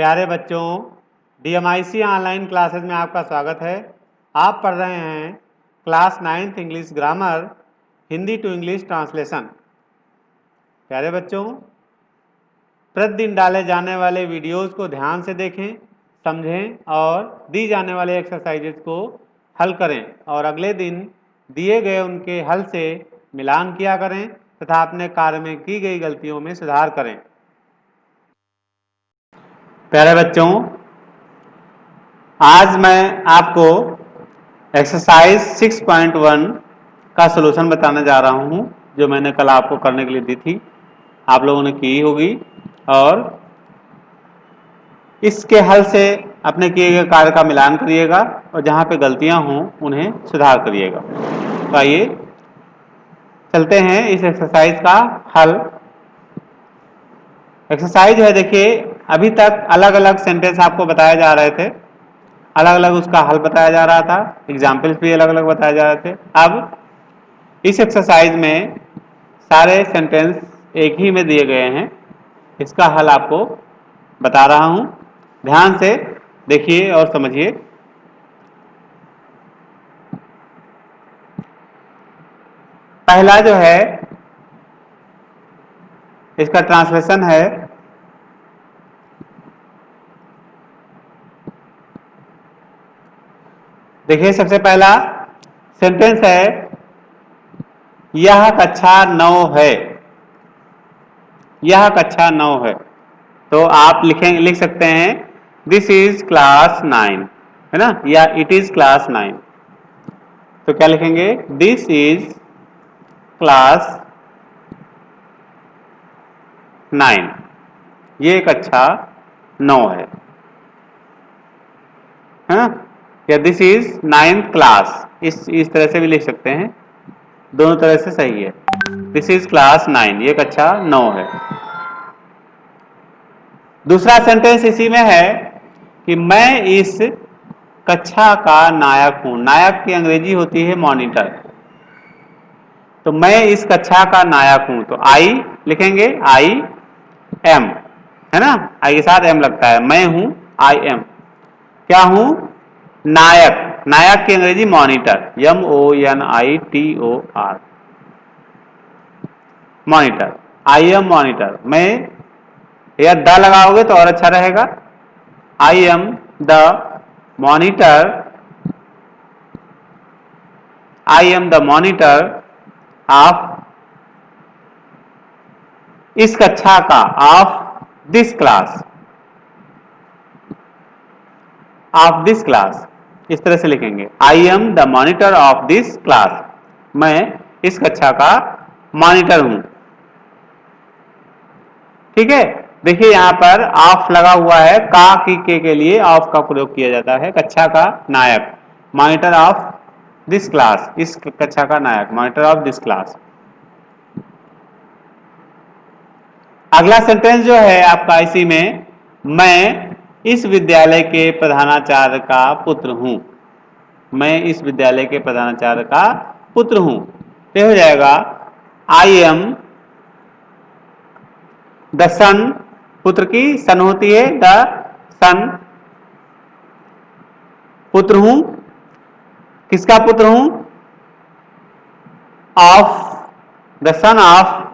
प्यारे बच्चों, DMIC online classes में आपका स्वागत है। आप पढ़ रहे हैं class 9th English grammar Hindi to English translation. प्यारे बच्चों, प्रतिदिन डाले जाने वाले वीडियोस को ध्यान से देखें, समझें और दी जाने वाले एक्सरसाइजेज को हल करें और अगले दिन दिए गए उनके हल से मिलान किया करें तथा अपने कार्य में की गई गलतियों में सुधार करें। प्यारे बच्चों, आज मैं आपको एक्सरसाइज 6.1 का सलूशन बताने जा रहा हूं, जो मैंने कल आपको करने के लिए दी थी। आप लोगों ने की होगी और इसके हल से अपने किए गए कार्य का मिलान करिएगा और जहां पे गलतियां हों उन्हें सुधार करिएगा। तो आइए चलते हैं इस एक्सरसाइज का हल। एक्सरसाइज है, देखिए अभी तक अलग अलग सेंटेंस आपको बताए जा रहे थे, अलग अलग उसका हल बताया जा रहा था, एग्जाम्पल्स भी अलग अलग बताए जा रहे थे। अब इस एक्सरसाइज में सारे सेंटेंस एक ही में दिए गए हैं, इसका हल आपको बता रहा हूं। ध्यान से देखिए और समझिए। पहला जो है इसका ट्रांसलेशन है, देखिए सबसे पहला सेंटेंस है, यह कक्षा 9 है। यह कक्षा 9 है, तो आप लिख सकते हैं दिस इज क्लास 9, है ना, या इट इज क्लास 9। तो क्या लिखेंगे, दिस इज क्लास 9, ये कक्षा 9 है, हाँ? या दिस इज 9th क्लास, इस तरह से भी लिख सकते हैं, दोनों तरह से सही है। दिस इज क्लास 9, ये कक्षा 9 है। दूसरा सेंटेंस इसी में है कि मैं इस कक्षा का नायक हूं। नायक की अंग्रेजी होती है मॉनिटर, तो मैं इस कक्षा का नायक हूं, तो आई लिखेंगे, आई एम, है ना, आई के साथ एम लगता है, मैं हूं, आई एम। क्या हूं, नायक। नायक की अंग्रेजी monitor, MONITOR, monitor, I am monitor. मैं, या द लगाओगे तो और अच्छा रहेगा, आई am the monitor, I am the monitor of, इस कक्षा का, of this class, of this class, इस तरह से लिखेंगे, आई am the monitor of this class, मैं इस कक्षा का मॉनिटर हूं। ठीक है, देखिए यहां पर ऑफ लगा हुआ है, का की के लिए ऑफ का प्रयोग किया जाता है। कक्षा का नायक, मॉनिटर ऑफ दिस क्लास, इस कक्षा का नायक, मॉनिटर ऑफ दिस क्लास। अगला सेंटेंस जो है आपका इसी में, मैं इस विद्यालय के प्रधानाचार्य का पुत्र हूं। मैं इस विद्यालय के प्रधानाचार्य का पुत्र हूं, ये हो जाएगा, आई एम द सन, पुत्र की सन होती है, द सन, पुत्र हूं, किसका पुत्र हूं, ऑफ, द सन ऑफ,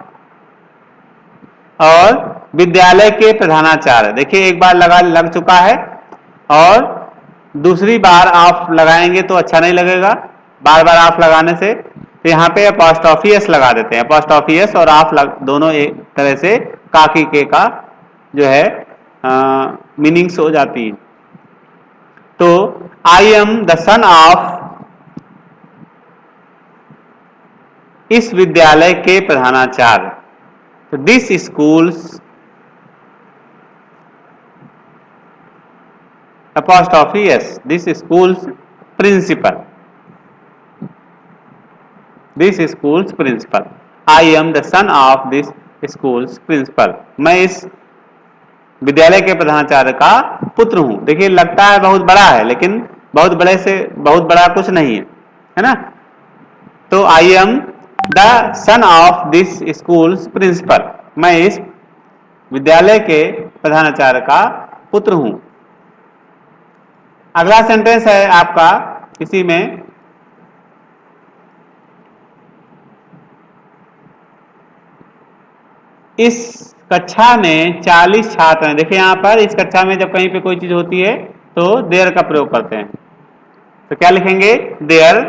और विद्यालय के प्रधानाचार्य। देखिए एक बार लग चुका है और दूसरी बार आप लगाएंगे तो अच्छा नहीं लगेगा, बार बार आप लगाने से। तो यहाँ पे अपॉस्ट्रोफी एस लगा देते हैं, अपॉस्ट्रोफी एस और आप दोनों एक तरह से काकी के का जो है मीनिंग्स हो जाती है। तो I am the son of, इस विद्यालय के प्रधानाचार्य, तो this schools, apostrophe s, this school's principal, this school's principal, I am the son of this school's principal, मैं इस विद्यालय के प्रधानाचार्य का पुत्र हूं। देखिए लगता है बहुत बड़ा है, लेकिन बहुत बड़े से बहुत बड़ा कुछ नहीं है, है ना। तो I am the son of this school's principal, मैं इस विद्यालय के प्रधानाचार्य का पुत्र हूं। अगला सेंटेंस है आपका इसी में, इस कक्षा में 40 छात्र हैं। देखिए यहां पर इस कक्षा में जब कहीं पे कोई चीज होती है तो देयर का प्रयोग करते हैं, तो क्या लिखेंगे? देयर।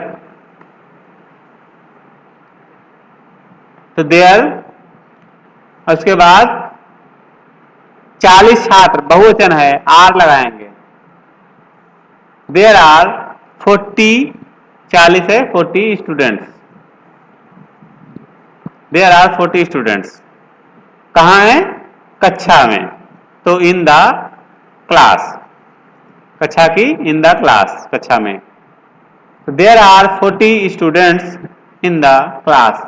तो देयर, उसके बाद 40 छात्र बहुवचन है, आर लगाएंगे। देयर आर 40, 40 है 40 स्टूडेंट्स। There are 40 students. कहां है? कक्षा में, तो इन द क्लास, कक्षा की इन द क्लास, कक्षा में। तो there are 40 students in the class.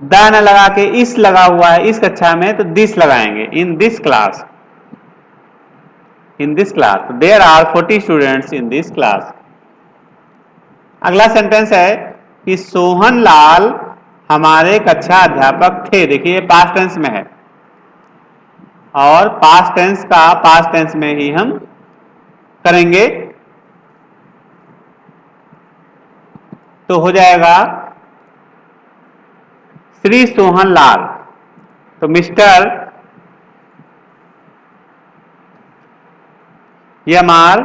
The न लगा के इस लगा हुआ है इस कक्षा में, तो दिस लगाएंगे, in this class, in this class. There are 40 students in this class. अगला सेंटेंस है कि सोहन लाल हमारे कक्षा अध्यापक थे। देखिए पास्ट टेंस में है, और पास्ट टेंस का पास्ट टेंस में ही हम करेंगे, तो हो जाएगा श्री सोहन लाल। तो मिस्टर यमार,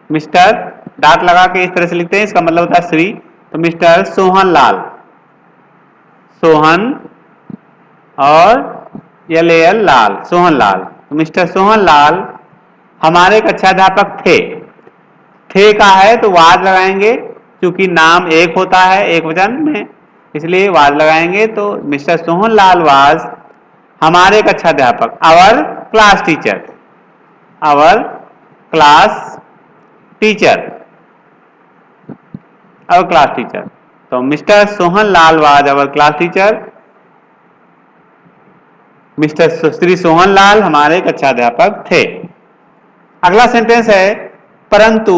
मिस्टर डॉट लगा के इस तरह से लिखते हैं, इसका मतलब होता है श्री। तो मिस्टर सोहन लाल, सोहन और एल लाल, सोहन लाल। तो मिस्टर सोहन लाल हमारे कक्षाध्यापक थे। थे का है तो वाज लगाएंगे, क्योंकि नाम एक होता है एक वचन में, इसलिए वाज लगाएंगे। तो मिस्टर सोहन लाल वाज हमारे कक्षाध्यापक, our class teacher, our class teacher, our class teacher. तो mister Sohan Lal was our class teacher, mister Shri Sohan Lal हमारे कक्षाध्यापक थे। अगला सेंटेंस है परंतु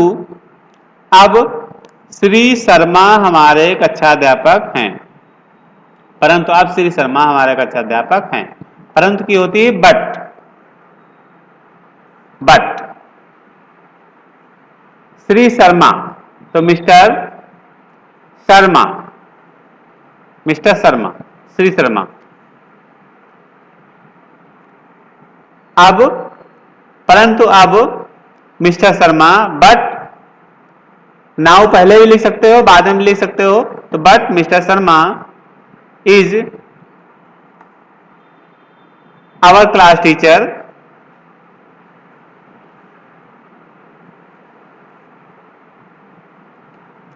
अब श्री शर्मा हमारे कक्षाध्यापक हैं। परंतु अब श्री शर्मा हमारे कक्षाध्यापक हैं। परंतु की होती है बट, बट श्री शर्मा, तो मिस्टर शर्मा, मिस्टर शर्मा, श्री शर्मा। अब, परंतु अब मिस्टर शर्मा, बट नाउ पहले भी लिख सकते हो बाद में भी लिख सकते हो, तो but mister Sharma is our class teacher,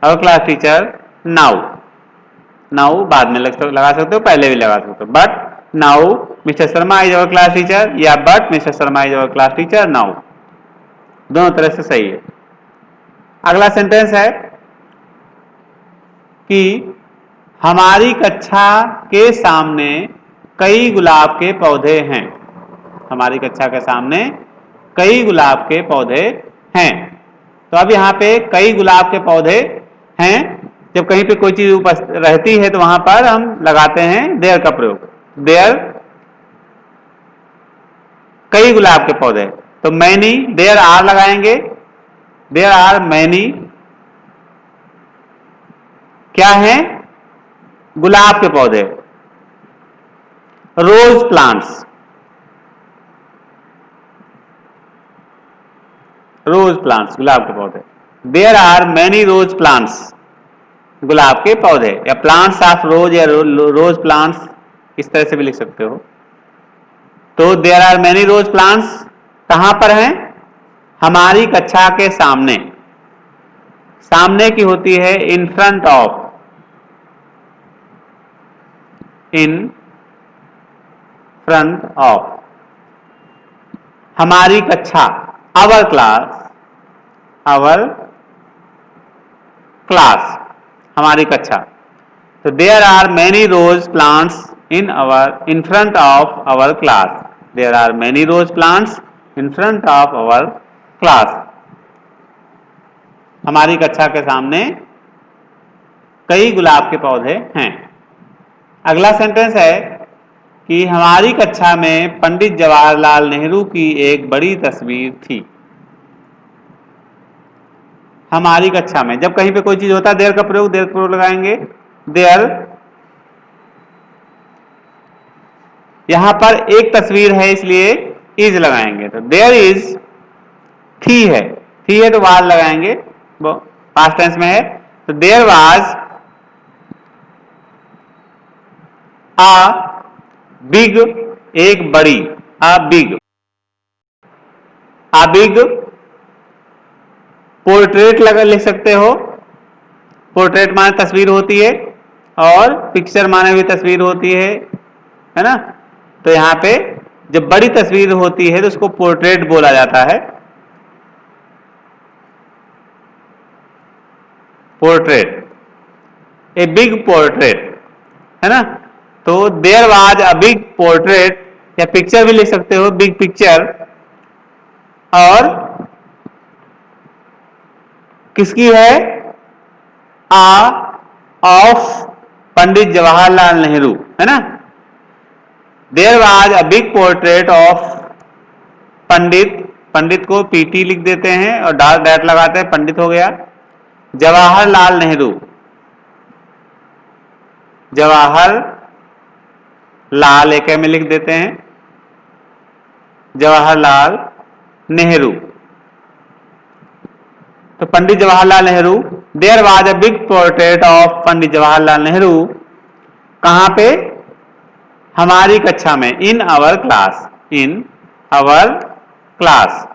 our class teacher now. Now बाद में लगा सकते हो, पहले भी लगा सकते हो। But now mister Sharma is our class teacher, या but mister Sharma is our class teacher now, दोनों तरह से सही है। अगला सेंटेंस है कि हमारी कक्षा के सामने कई गुलाब के पौधे हैं। हमारी कक्षा के सामने कई गुलाब के पौधे हैं। तो अब यहाँ पे कई गुलाब के पौधे हैं, जब कहीं पे कोई चीज उपस्थित रहती है तो वहां पर हम लगाते हैं देयर का प्रयोग। देयर कई गुलाब के पौधे, तो मैनी, देयर आर लगाएंगे। देयर आर मैनी क्या है? गुलाब के पौधे, रोज प्लांट्स, रोज प्लांट्स गुलाब के पौधे। There are many rose plants, गुलाब के पौधे, या प्लांट्स ऑफ रोज, या रोज प्लांट्स, इस तरह से भी लिख सकते हो। तो there are many rose plants कहां पर हैं? हमारी कक्षा के सामने। सामने की होती है in front of, in front of. हमारी कक्षा, आवर क्लास, आवर क्लास, हमारी कक्षा। तो there are many rose plants in our, in front of our class. There are many rose plants in front of our class. हमारी कक्षा के सामने कई गुलाब के पौधे हैं। अगला सेंटेंस है कि हमारी कक्षा में पंडित जवाहरलाल नेहरू की एक बड़ी तस्वीर थी। हमारी कक्षा में, जब कहीं पे कोई चीज होता है देयर का प्रयोग लगाएंगे। देयर, यहां पर एक तस्वीर है इसलिए इज लगाएंगे, तो देयर इज, थी है तो वाज लगाएंगे, वो पास्ट टेंस में है, तो देयर वाज अ बिग, एक बड़ी, अ बिग पोर्ट्रेट लगा लिख सकते हो। पोर्ट्रेट माने तस्वीर होती है और पिक्चर माने भी तस्वीर होती है ना। तो यहां पे जब बड़ी तस्वीर होती है तो उसको पोर्ट्रेट बोला जाता है। पोर्ट्रेट, ए बिग पोर्ट्रेट, है ना। तो there was a big portrait, या पिक्चर भी लिख सकते हो, बिग पिक्चर। और किसकी है? ऑफ पंडित जवाहरलाल नेहरू, है ना। There was a big portrait of Pandit, Pandit को पीटी लिख देते हैं और डैट लगाते हैं, पंडित हो गया। जवाहरलाल नेहरू, जवाहर लाल एक में लिख देते हैं, जवाहरलाल नेहरू। तो Pandit Jawaharlal Nehru, there was a big portrait of Pandit Jawaharlal Nehru. कहां पे? हमारी कक्षा में, in our class, in our class,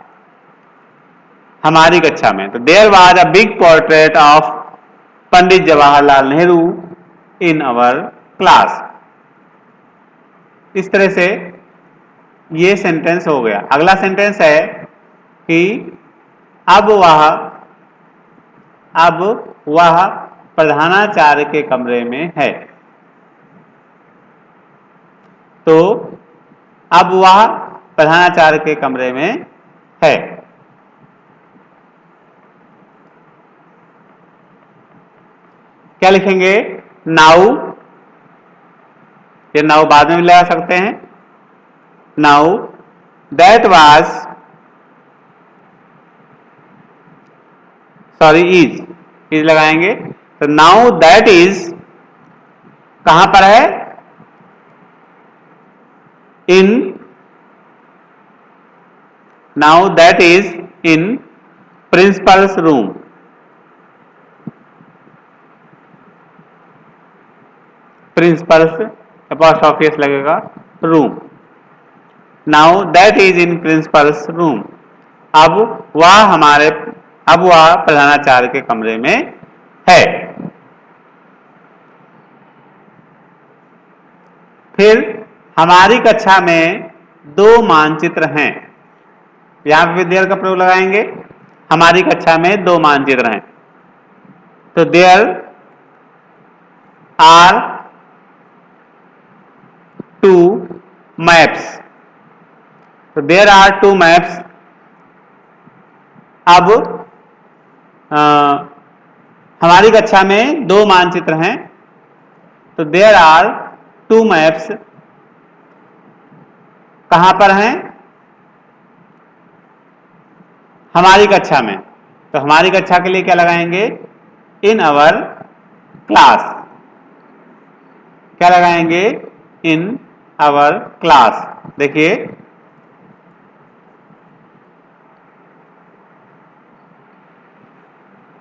हमारी कक्षा में। तो there was a big portrait of Pandit Jawaharlal Nehru in our class. इस तरह से ये सेंटेंस हो गया। अगला सेंटेंस है कि अब वह प्रधानाचार्य के कमरे में है। तो अब वह प्रधानाचार्य के कमरे में है। क्या लिखेंगे? नाउ, ये नाउ बाद में भी लगा सकते हैं। Now that was, sorry is लगाएंगे। तो नाउ दैट इज कहां पर है? In, now that is in principal's room. Principal's apostrophe लगेगा, room. Now that is in principal's room. अब वह प्रधानाचार्य के कमरे में है। फिर हमारी कक्षा में दो मानचित्र हैं। यहां पे देयर का प्रयोग लगाएंगे। हमारी कक्षा में दो मानचित्र हैं, तो देयर आर टू मैप्स। तो देयर आर टू मैप्स। अब हमारी कक्षा में दो मानचित्र हैं, तो देयर आर टू मैप्स कहां पर हैं? हमारी कक्षा में। तो हमारी कक्षा के लिए क्या लगाएंगे? In our class. क्या लगाएंगे? In our class. देखिए,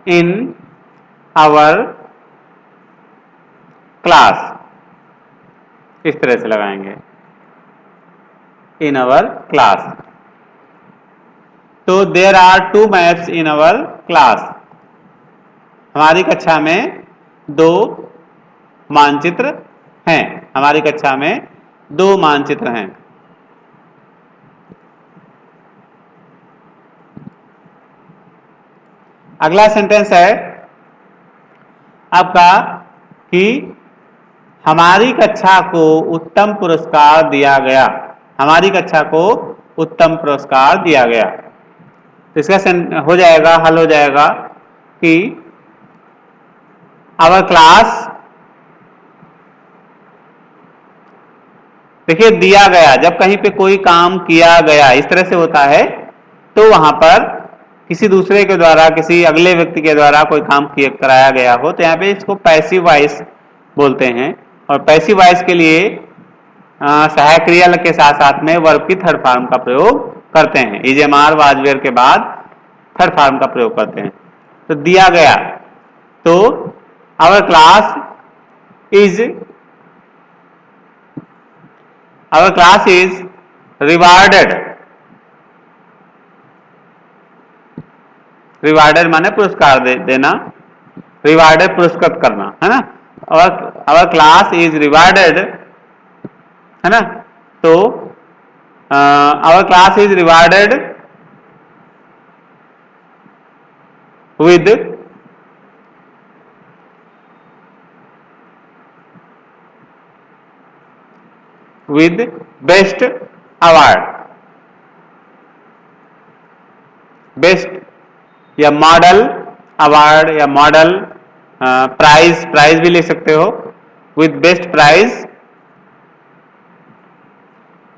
इन आवर क्लास, इस तरह से लगाएंगे, इन अवर क्लास। तो there are two maps in our class. हमारी कक्षा में दो मानचित्र हैं। हमारी कक्षा में दो मानचित्र हैं। अगला सेंटेंस है आपका कि हमारी कक्षा को उत्तम पुरस्कार दिया गया। हमारी कक्षा को उत्तम पुरस्कार दिया गया। तो इसका हो जाएगा, हल हो जाएगा कि आवर क्लास देखिए दिया गया, जब कहीं पे कोई काम किया गया इस तरह से होता है तो वहां पर किसी दूसरे के द्वारा, किसी अगले व्यक्ति के द्वारा कोई काम किया कराया गया हो तो यहाँ पे इसको पैसिव वॉइस बोलते हैं। और पैसिव वॉइस के लिए सहायक क्रिया के साथ साथ में वर्ब की थर्ड फॉर्म का प्रयोग करते हैं। Is am are was were के बाद थर्ड फॉर्म का प्रयोग करते हैं। तो दिया गया, तो our class is rewarded. Rewarded माने पुरस्कार देना, रिवार्डेड पुरस्कृत करना, है ना। आवर क्लास इज रिवार्डेड, है ना। तो our class is rewarded with best award. Best या मॉडल अवार्ड या मॉडल प्राइज, प्राइज भी ले सकते हो। With best prize,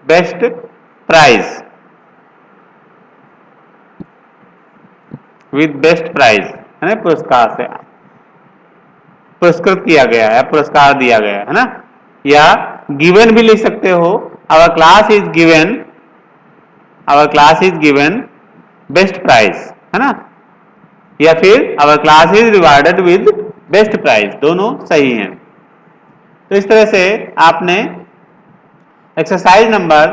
best prize, with best prize, है ना, पुरस्कार से पुरस्कृत किया गया है, पुरस्कार दिया गया है ना। या गिवन भी लिख सकते हो, our class is given, our class is given best prize, है ना। या फिर our class is rewarded with best prize, दोनों सही हैं। तो इस तरह से आपने एक्सरसाइज नंबर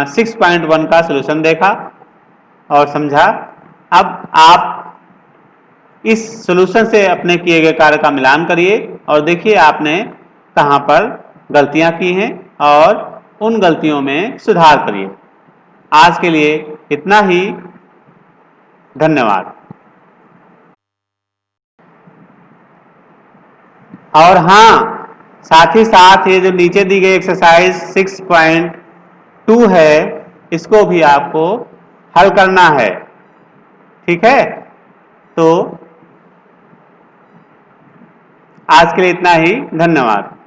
6.1 का सॉल्यूशन देखा और समझा। अब आप इस सॉल्यूशन से अपने किए गए कार्य का मिलान करिए और देखिए आपने कहां पर गलतियां की हैं और उन गलतियों में सुधार करिए। आज के लिए इतना ही, धन्यवाद। और हाँ, साथ ही साथ ये जो नीचे दी गई एक्सरसाइज 6.2 है, इसको भी आपको हल करना है, ठीक है। तो आज के लिए इतना ही, धन्यवाद।